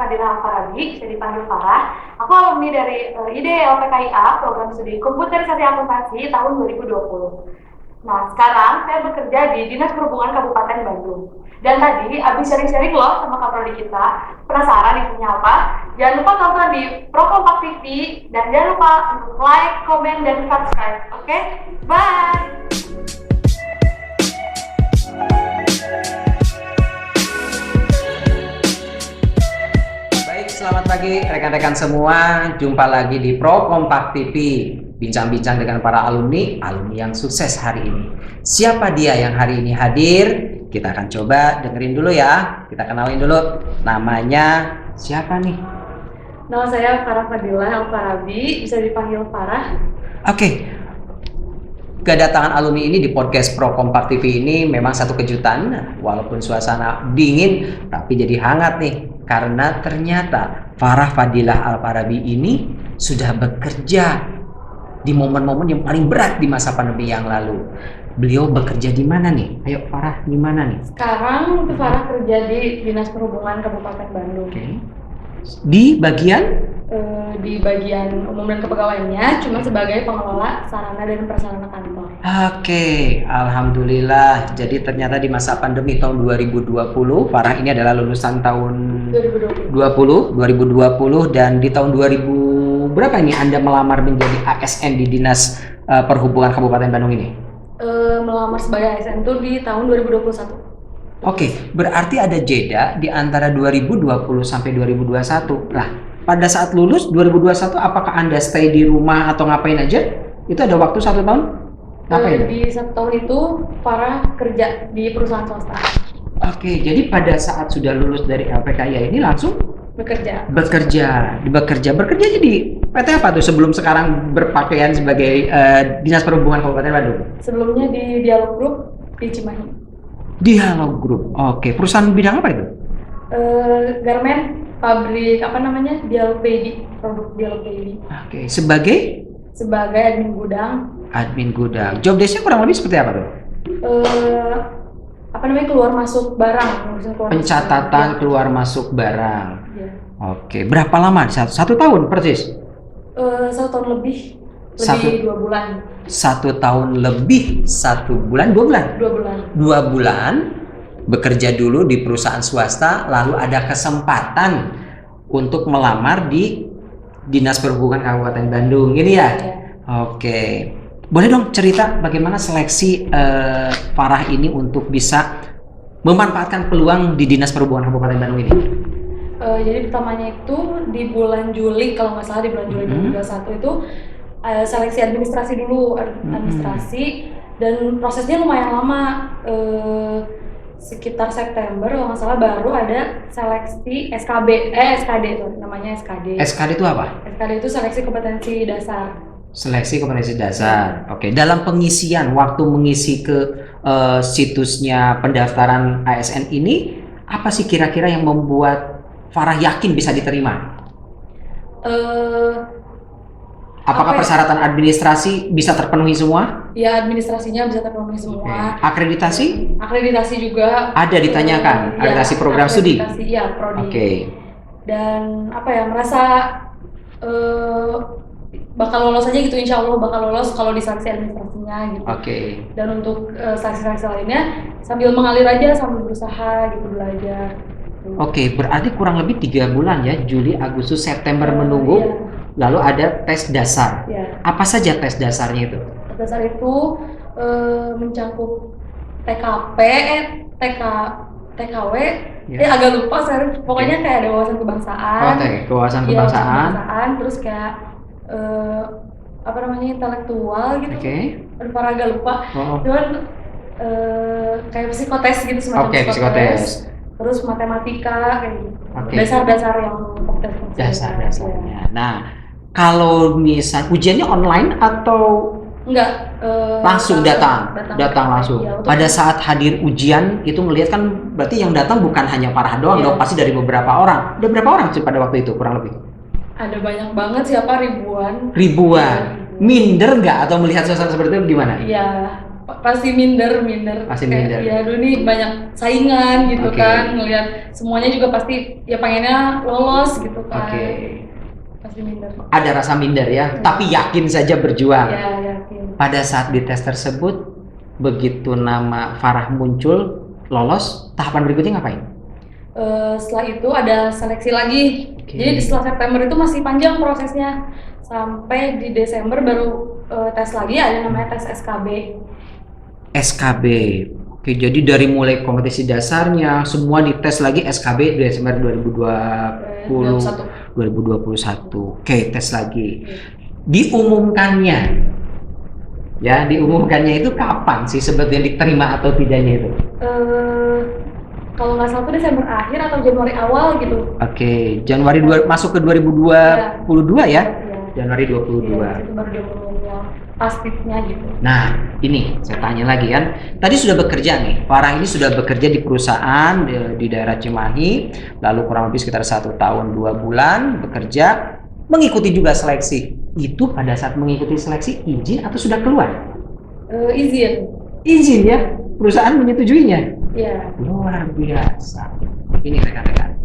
Fadila Alfarabi, bisa dipanggil Farah. Aku alumni dari IDE LPKIA, Program Studi Komputerisasi Akuntansi tahun 2020. Nah, sekarang saya bekerja di Dinas Perhubungan Kabupaten Bandung. Dan tadi abis sharing-sharing loh sama kaprodi kita. Penasaran isinya apa? Jangan lupa tonton di Prokompak TV dan jangan lupa untuk like, komen, dan subscribe. Oke? Bye! Selamat pagi rekan-rekan semua, jumpa lagi di Prokompak TV. Bincang-bincang dengan para alumni yang sukses hari ini. Siapa dia yang hari ini hadir? Kita akan coba dengerin dulu ya. Kita kenalin dulu. Namanya siapa nih? Nama saya Farah Fadila Alfarabi, bisa dipanggil Farah. Oke. Kedatangan alumni ini di podcast Prokompak TV ini memang satu kejutan. Walaupun suasana dingin, tapi jadi hangat nih. Karena ternyata Farah Fadilah Alfarabi ini sudah bekerja di momen-momen yang paling berat di masa pandemi yang lalu. Beliau bekerja di mana nih? Ayo Farah, di mana nih? Sekarang Farah kerja di Dinas Perhubungan Kabupaten Bandung. Oke. Di bagian? Di bagian umum dan kepegawaiannya, cuma sebagai pengelola sarana dan prasarana kantor. Oke, alhamdulillah. Jadi ternyata di masa pandemi tahun 2020, Farah ini adalah lulusan tahun 2020 dan di tahun 2000 berapa ini Anda melamar menjadi ASN di Dinas Perhubungan Kabupaten Bandung ini? Melamar sebagai ASN itu di tahun 2021. Oke, berarti ada jeda di antara 2020 sampai 2021. Nah, pada saat lulus 2021 apakah Anda stay di rumah atau ngapain aja? Itu ada waktu 1 tahun? Ngapain? Di 1 tahun itu Farah kerja di perusahaan swasta. Oke, jadi pada saat sudah lulus dari LPKIA ini langsung bekerja jadi PT apa tuh sebelum sekarang berpakaian sebagai Dinas Perhubungan Kabupaten Bandung? Sebelumnya di Dialog Group di Cimahi. Dialog Group. Oke, perusahaan bidang apa itu? Garmen, pabrik Dialog Baby, produk Dialog Baby. Oke, sebagai admin gudang. Admin gudang. Job desk-nya kurang lebih seperti apa tuh? Keluar masuk barang. Pencatatan keluar masuk barang. Ya. Oke, berapa lama? 1 tahun persis? 1 tahun lebih 2 bulan. 1 tahun lebih 1 bulan, 2 bulan? 2 bulan bekerja dulu di perusahaan swasta, lalu ada kesempatan untuk melamar di Dinas Perhubungan Kabupaten Bandung, gitu ya? Ya. Oke, boleh dong cerita bagaimana seleksi Farah ini untuk bisa memanfaatkan peluang di Dinas Perhubungan Kabupaten Bandung ini? Jadi pertamanya itu di bulan Juli, kalau nggak salah di bulan Juli 2021 itu seleksi administrasi dulu, dan prosesnya lumayan lama. Sekitar September kalau nggak salah baru ada seleksi SKD itu namanya SKD. SKD itu apa? SKD itu seleksi kompetensi dasar. Seleksi kompetensi dasar. Oke, dalam pengisian waktu mengisi ke situsnya pendaftaran ASN ini, apa sih kira-kira yang membuat Farah yakin bisa diterima? Apakah persyaratan administrasi bisa terpenuhi semua? Ya, administrasinya bisa terpenuhi semua. Akreditasi? Akreditasi juga ada ditanyakan. Akreditasi program studi? Iya, prodi. Oke. Dan merasa bakal lolos aja gitu, insya Allah bakal lolos kalau di seleksi administrasinya gitu. Oke. Dan untuk seleksi lainnya sambil mengalir aja, sambil berusaha gitu, belajar. Oke, berarti kurang lebih 3 bulan ya, Juli, Agustus, September menunggu. Iya. Lalu ada tes dasar. Ya. Apa saja tes dasarnya itu? Tes dasar itu mencakup TKP, TKW, ya. Agak lupa saya. Pokoknya kayak ada wawasan kebangsaan. Kewawasan kebangsaan. Terus kayak intelektual gitu. Aduh, agak lupa. Cuman kayak psikotes gitu, semacam psikotes. Terus matematika kayak gitu. Dasar-dasar yang dasar-dasarnya. Nah, kalau misal ujiannya online atau enggak, langsung datang langsung. Ya, pada saat hadir ujian itu melihat kan berarti yang datang bukan hanya Farah doang dong, pasti dari beberapa orang. Ada berapa orang sih pada waktu itu kurang lebih? Ada banyak banget, siapa ribuan. Minder nggak atau melihat suasana seperti itu gimana? Iya, pasti minder. Pasti Kayak, minder. ya dulu nih banyak saingan gitu Oke. kan, ngelihat semuanya juga pasti ya pengennya lolos gitu kan. Oke. Pasti minder. Ada rasa minder ya, tapi yakin saja berjuang. Ya, yakin. Pada saat di tes tersebut, begitu nama Farah muncul, lolos, tahapan berikutnya ngapain? Setelah itu ada seleksi lagi. Oke. Jadi setelah September itu masih panjang prosesnya. Sampai di Desember baru tes lagi, ada namanya tes SKB. SKB. Oke, jadi dari mulai kompetisi dasarnya semua dites lagi SKB Desember 2021. Oke, tes lagi. Diumumkannya itu kapan sih sebetulnya diterima atau tidaknya itu? Kalau nggak salah itu Desember akhir atau Januari awal gitu. Oke, Januari masuk ke 2022 ya? Januari 22. Iya, itu baru dia ngomongnya pastinya gitu. Nah, ini saya tanya lagi kan. Tadi sudah bekerja nih. Farah ini sudah bekerja di perusahaan di daerah Cimahi, lalu kurang lebih sekitar 1 tahun 2 bulan bekerja, mengikuti juga seleksi. Itu pada saat mengikuti seleksi izin atau sudah keluar? Izin. Izin ya? Perusahaan menyetujuinya? Iya. Luar biasa. Ini rekan-rekan.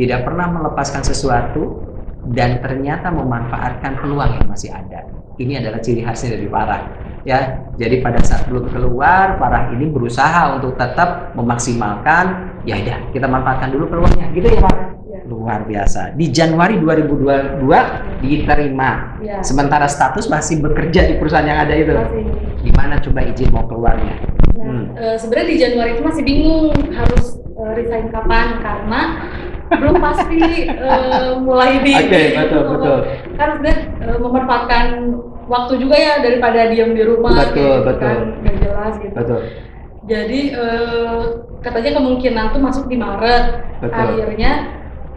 Tidak pernah melepaskan sesuatu dan ternyata memanfaatkan peluang yang masih ada. Ini adalah ciri khasnya dari Farah. Ya, jadi pada saat belum keluar, Farah ini berusaha untuk tetap memaksimalkan. Ya udah, kita manfaatkan dulu peluangnya, gitu ya Pak. Ya. Luar biasa. Di Januari 2022 diterima. Ya. Sementara status masih bekerja di perusahaan yang ada itu. Masih. Gimana coba izin mau keluarnya? Sebenarnya di Januari itu masih bingung harus resign kapan karena belum pasti mulai di. Oke, betul. Kan sebenarnya memanfaatkan waktu juga ya daripada diam di rumah. Betul. Kan nggak jelas gitu. Betul. Jadi katanya kemungkinan tuh masuk di Maret. Betul. Akhirnya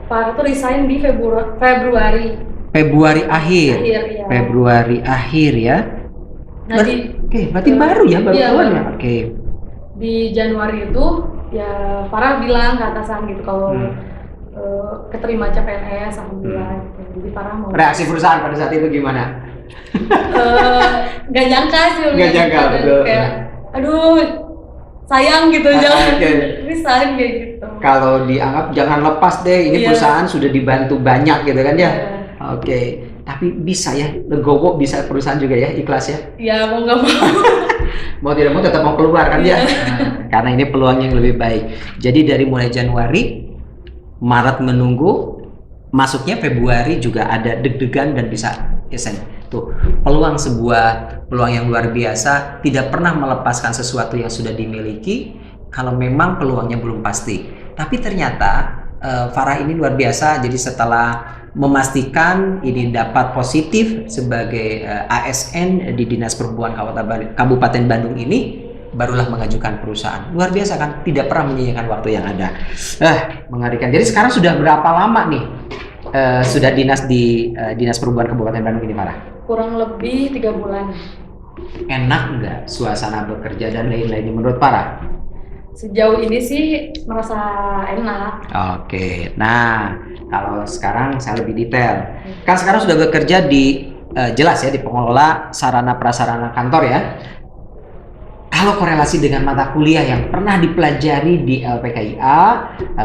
Farah tuh resign di Februari. Februari akhir. Ya. Februari akhir ya. Nah, berarti baru ya, baru keluarnya. Oke. Di Januari itu ya Farah bilang ke atasan gitu kalau keterima CPNS alhamdulillah. Jadi Farah mau. Reaksi perusahaan pada saat itu gimana? Gak nyangka sih. Gak nyangka, betul. Kayak, aduh sayang gitu jangan resign kayak gitu. Kalau dianggap jangan lepas deh, ini perusahaan sudah dibantu banyak gitu kan ya. Oke. Tapi bisa ya, legowo bisa perusahaan juga ya, ikhlas ya? Ya mau nggak mau. Mau tidak mau tetap mau keluar kan ya? Karena ini peluang yang lebih baik. Jadi dari mulai Januari, Maret menunggu, masuknya Februari juga ada deg-degan dan bisa desain. Tuh, peluang yang luar biasa, tidak pernah melepaskan sesuatu yang sudah dimiliki kalau memang peluangnya belum pasti. Tapi ternyata Farah ini luar biasa. Jadi setelah memastikan ini dapat positif sebagai ASN di Dinas Perhubungan Kabupaten Bandung ini, barulah mengajukan perusahaan. Luar biasa kan, tidak pernah menyia-nyiakan waktu yang ada. Mengerikan. Jadi sekarang sudah berapa lama nih sudah dinas di Dinas Perhubungan Kabupaten Bandung ini, Farah? Kurang lebih 3 bulan. Enak nggak suasana bekerja dan lain-lainnya menurut Farah? Sejauh ini sih merasa enak. Oke, nah kalau sekarang saya lebih detail. Kan sekarang sudah bekerja di jelas ya di pengelola sarana prasarana kantor ya. Kalau korelasi dengan mata kuliah yang pernah dipelajari di LPKIA,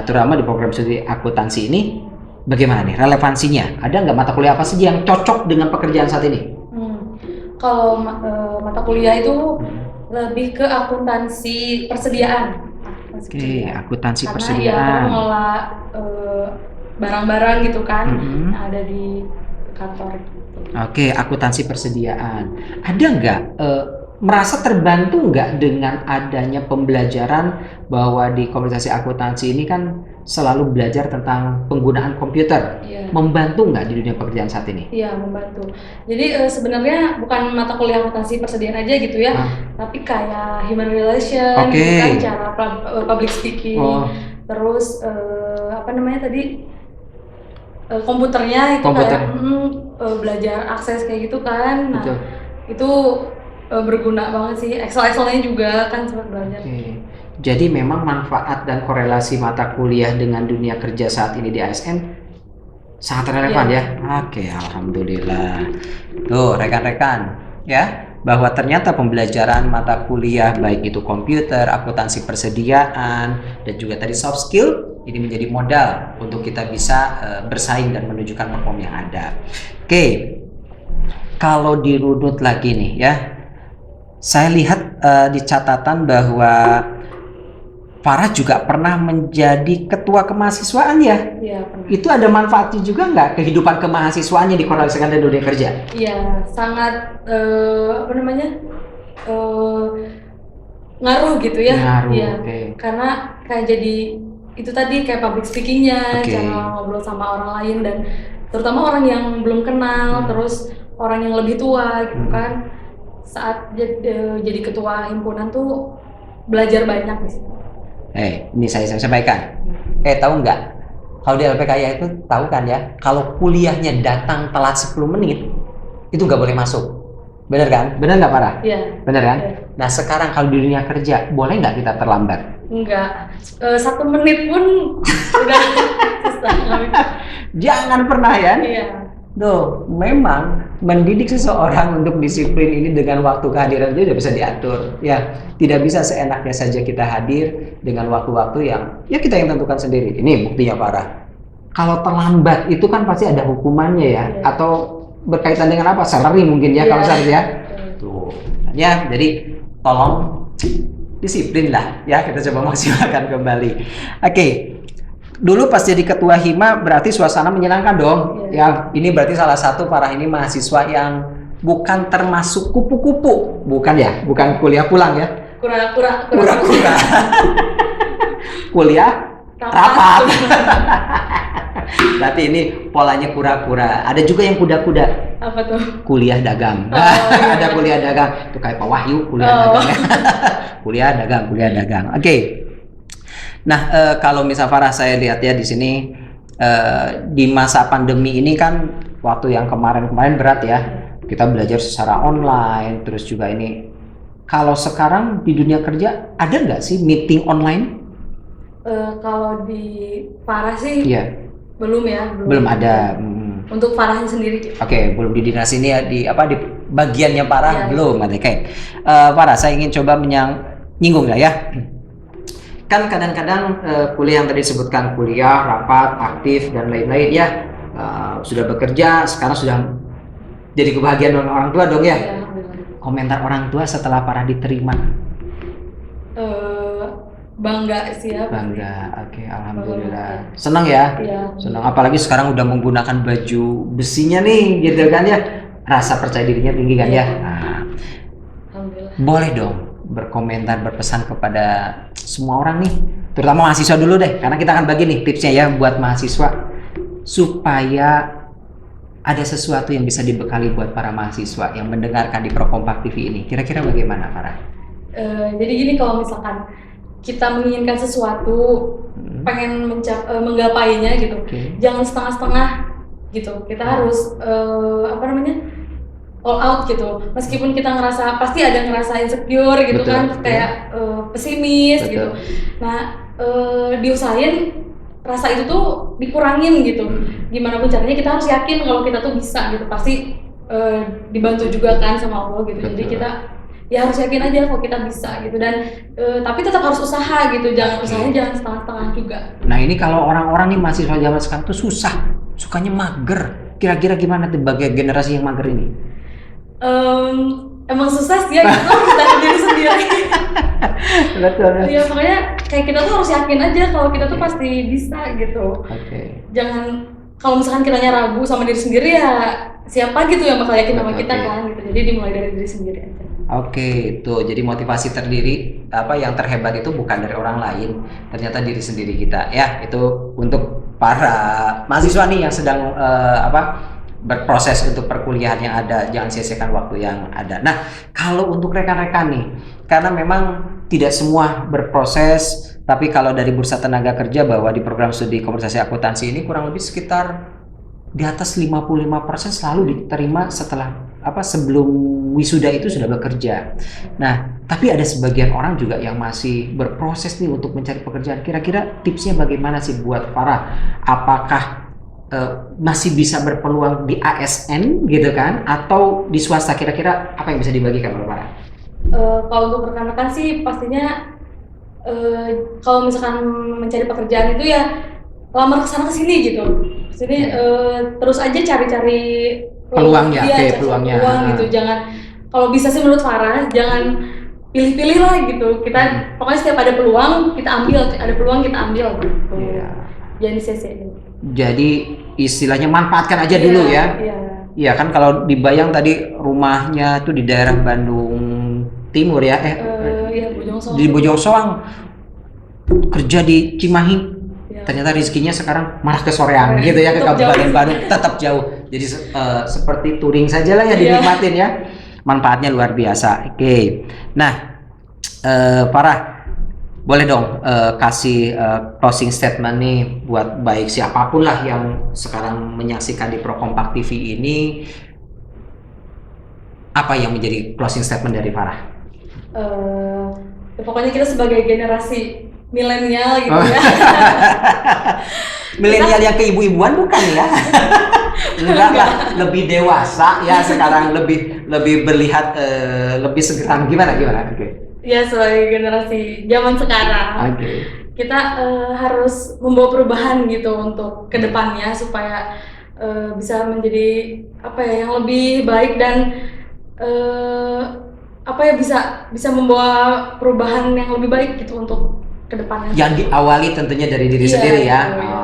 terutama di program studi akuntansi ini, bagaimana nih relevansinya? Ada nggak mata kuliah apa saja yang cocok dengan pekerjaan saat ini? Kalau mata kuliah itu lebih ke akuntansi persediaan. Oke, akuntansi karena persediaan. Karena ya mengelola barang-barang gitu kan yang ada di kantor. Oke, akuntansi persediaan. Ada nggak merasa terbantu nggak dengan adanya pembelajaran bahwa di komunitas akuntansi ini kan selalu belajar tentang penggunaan komputer? Iya. Membantu nggak di dunia pekerjaan saat ini? Iya, membantu. Jadi sebenarnya bukan mata kuliah akuntansi persediaan aja gitu ya, tapi kayak human relation, gitu kan, cara public speaking, terus apa namanya tadi komputernya itu kayak belajar akses kayak gitu kan. Nah, itu berguna banget sih. Excelnya juga kan sempat belajar. Jadi memang manfaat dan korelasi mata kuliah dengan dunia kerja saat ini di ASN sangat relevan ya. Oke, alhamdulillah. Tuh rekan-rekan ya, bahwa ternyata pembelajaran mata kuliah baik itu komputer, akuntansi persediaan, dan juga tadi soft skill ini menjadi modal untuk kita bisa bersaing dan menunjukkan performa yang ada. Oke, kalau dirunut lagi nih ya, saya lihat di catatan bahwa Farah juga pernah menjadi ketua kemahasiswaan ya? Iya, pernah. Itu ada manfaatnya juga nggak kehidupan kemahasiswaannya di koordinasikan dan dunia kerja? Iya, sangat ngaruh gitu ya. Ngaruh, Iya. oke. Karena kayak jadi itu tadi kayak public speakingnya, Oke. cara ngobrol sama orang lain dan terutama orang yang belum kenal, terus orang yang lebih tua gitu kan. Saat jadi ketua himpunan tuh belajar banyak di situ. Ini saya sampaikan. Tahu nggak? Kalau di LPKI itu tahu kan ya, kalau kuliahnya datang telat 10 menit, itu nggak boleh masuk. Bener kan? Bener nggak Farah? Iya. Bener kan? Iya. Nah sekarang kalau di dunia kerja, boleh nggak kita terlambat? Enggak. 1 menit pun udah susah. Jangan pernah ya. Iya. Tuh, memang mendidik seseorang untuk disiplin ini dengan waktu kehadiran dia udah bisa diatur. Ya, tidak bisa seenaknya saja kita hadir dengan waktu-waktu yang ya kita yang tentukan sendiri. Ini buktinya Farah. Kalau terlambat itu kan pasti ada hukumannya ya, atau berkaitan dengan apa? Salary mungkin ya kalau salary ya. Tuh, ya jadi tolong disiplin lah ya, kita coba maksimalkan kembali. Oke. Dulu pas jadi ketua hima berarti suasana menyenangkan dong. Ya, ini berarti salah satu Farah ini mahasiswa yang bukan termasuk kupu-kupu, bukan ya? Bukan kuliah pulang ya? Kura-kura. Kuliah rapat. Berarti ini polanya kura-kura. Ada juga yang kuda-kuda. Apa tuh? Kuliah dagang. Ada kuliah dagang. Itu kayak Pak Wahyu kuliah dagang. Kuliah dagang. Oke. Nah, kalau misal Farah saya lihat ya di sini di masa pandemi ini kan waktu yang kemarin-kemarin berat ya. Kita belajar secara online, terus juga ini. Kalau sekarang di dunia kerja ada nggak sih meeting online? Kalau di Farah sih belum ya. Belum ada. Untuk Farahnya sendiri. Oke, belum di dinas ini ya di bagiannya Farah belum. Oke. Farah, saya ingin coba nyinggung lah ya. Kan kadang-kadang kuliah yang tadi disebutkan kuliah, rapat, aktif dan lain-lain ya sudah bekerja, sekarang sudah jadi kebahagiaan orang tua dong ya. Komentar orang tua setelah Farah diterima? Bangga sih ya. Bangga, oke, alhamdulillah. Senang ya? Iya. Senang, apalagi sekarang udah menggunakan baju besinya nih, gitu kan ya. Rasa percaya dirinya tinggi kan ya. Nah, alhamdulillah. boleh dong berkomentar, berpesan kepada semua orang nih, terutama mahasiswa dulu deh, karena kita akan bagi nih tipsnya ya buat mahasiswa supaya ada sesuatu yang bisa dibekali buat para mahasiswa yang mendengarkan di Prokompak TV ini. Kira-kira bagaimana, Farah? Jadi gini, kalau misalkan kita menginginkan sesuatu, pengen menggapainya gitu, jangan setengah-setengah gitu. Kita harus all out gitu. Meskipun kita pasti ada ngerasa insecure gitu. Betul, kan, kayak pesimis. Betul. Gitu. Nah, diusahain rasa itu tuh dikurangin gitu. Gimana pun caranya kita harus yakin kalau kita tuh bisa gitu. Pasti dibantu juga kan sama Allah gitu. Betul. Jadi kita ya harus yakin aja kalau kita bisa gitu. Dan tapi tetap harus usaha gitu. Usahanya jangan setengah-setengah juga. Nah, ini kalau orang-orang nih mahasiswa zaman sekarang tuh sukanya mager. Kira-kira gimana tuh bagi generasi yang mager ini? Emang susah sih ya gitu dari diri sendiri. Betul. Ya makanya kayak kita tuh harus yakin aja kalau kita tuh pasti bisa gitu. Jangan kalau misalkan kitanya ragu sama diri sendiri ya siapa gitu yang bakal yakin sama kita kan gitu. Jadi dimulai dari diri sendiri aja. Oke, tuh jadi motivasi terdiri yang terhebat itu bukan dari orang lain, ternyata diri sendiri kita ya. Itu untuk para mahasiswa nih yang sedang berproses untuk perkuliahan yang ada, jangan sia-siakan waktu yang ada. Nah, kalau untuk rekan-rekan nih, karena memang tidak semua berproses, tapi kalau dari Bursa Tenaga Kerja bahwa di program studi komunikasi akuntansi ini kurang lebih sekitar di atas 55% selalu diterima setelah sebelum wisuda itu sudah bekerja. Nah, tapi ada sebagian orang juga yang masih berproses nih untuk mencari pekerjaan. Kira-kira tipsnya bagaimana sih buat Farah? Apakah masih bisa berpeluang di ASN gitu kan, atau di swasta? Kira-kira apa yang bisa dibagikan oleh Farah? Kalau untuk rekan-rekan sih pastinya kalau misalkan mencari pekerjaan itu ya lamar kesana kesini gitu. Jadi terus aja cari-cari Peluangnya, iya, oke, cari peluangnya. peluang gitu. Jangan, kalau bisa sih menurut Farah jangan pilih-pilih lah gitu. Kita pokoknya setiap ada peluang kita ambil, ada peluang kita ambil gitu. Iya. Jangan disia-siain. Jadi istilahnya manfaatkan aja dulu ya. Iya. Iya kan, kalau di Bayang tadi rumahnya tuh di daerah Bandung Timur ya, Iya, Bojong Soang. di Bojong Soang, kerja di Cimahi. Iya. Ternyata rezekinya sekarang malah ke Soreang gitu ya, ke Tetap Kabupaten jauh. Bandung, tetap jauh. Jadi seperti touring saja lah ya, Iya. dinikmatin ya. Manfaatnya luar biasa. Oke. Nah, Farah, boleh dong kasih closing statement nih buat baik siapapun lah yang sekarang menyaksikan di Pro Kompak TV ini. Apa yang menjadi closing statement dari Farah? Ya pokoknya kita sebagai generasi milenial gitu ya. Milenial yang keibu-ibuan bukan ya? Enggak lah, lebih dewasa ya sekarang, lebih berlihat lebih segeram, gimana? Oke. Ya sebagai generasi zaman sekarang. Oke. Kita harus membawa perubahan gitu untuk kedepannya supaya bisa menjadi apa ya yang lebih baik dan apa ya bisa membawa perubahan yang lebih baik gitu untuk kedepannya. Yang diawali tentunya dari diri Iya, sendiri ya. iya.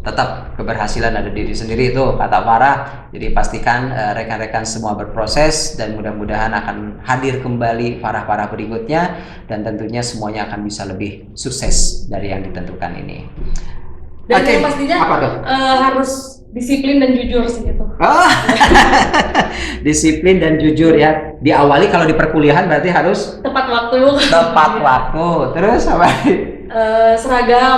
Tetap keberhasilan ada diri sendiri itu kata Farah. Jadi pastikan rekan-rekan semua berproses dan mudah-mudahan akan hadir kembali Farah-Farah berikutnya, dan tentunya semuanya akan bisa lebih sukses dari yang ditentukan ini. Dan Oke, yang pastinya apa tuh? harus disiplin dan jujur sih gitu. Oh, disiplin dan jujur ya. Diawali kalau di perkuliahan berarti harus Tepat waktu. tepat waktu. Terus apa?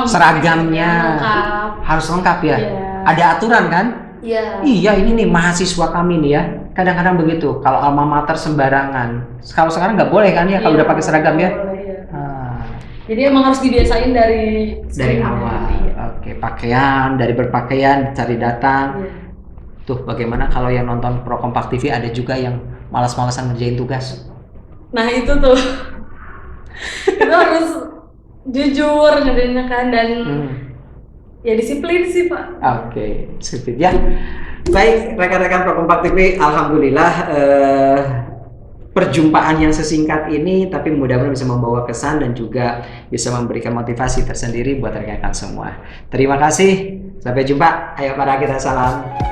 Seragamnya lengkap. harus lengkap ya. Iya. Ada aturan kan? Iya. Iya, ini nih mahasiswa kami nih ya. Kadang-kadang begitu. Kalau alma mater sembarangan. Kalau sekarang nggak boleh kan ya, kalau Iya, udah pakai seragam ya. boleh, iya. Ah, Jadi emang harus dibiasain dari awal. Iya. Oke, pakaian, dari berpakaian, cari datang. Iya. Tuh, bagaimana kalau yang nonton Pro Kompak TV ada juga yang malas-malasan ngerjain tugas? Nah itu tuh kita harus jujur ngadainnya kan dan ya disiplin sih Pak. Oke, sip ya. Baik, rekan-rekan Pro Kompak TV, alhamdulillah perjumpaan yang sesingkat ini tapi mudah-mudahan bisa membawa kesan dan juga bisa memberikan motivasi tersendiri buat rekan-rekan semua. Terima kasih. Sampai jumpa. Ayo para kita salam.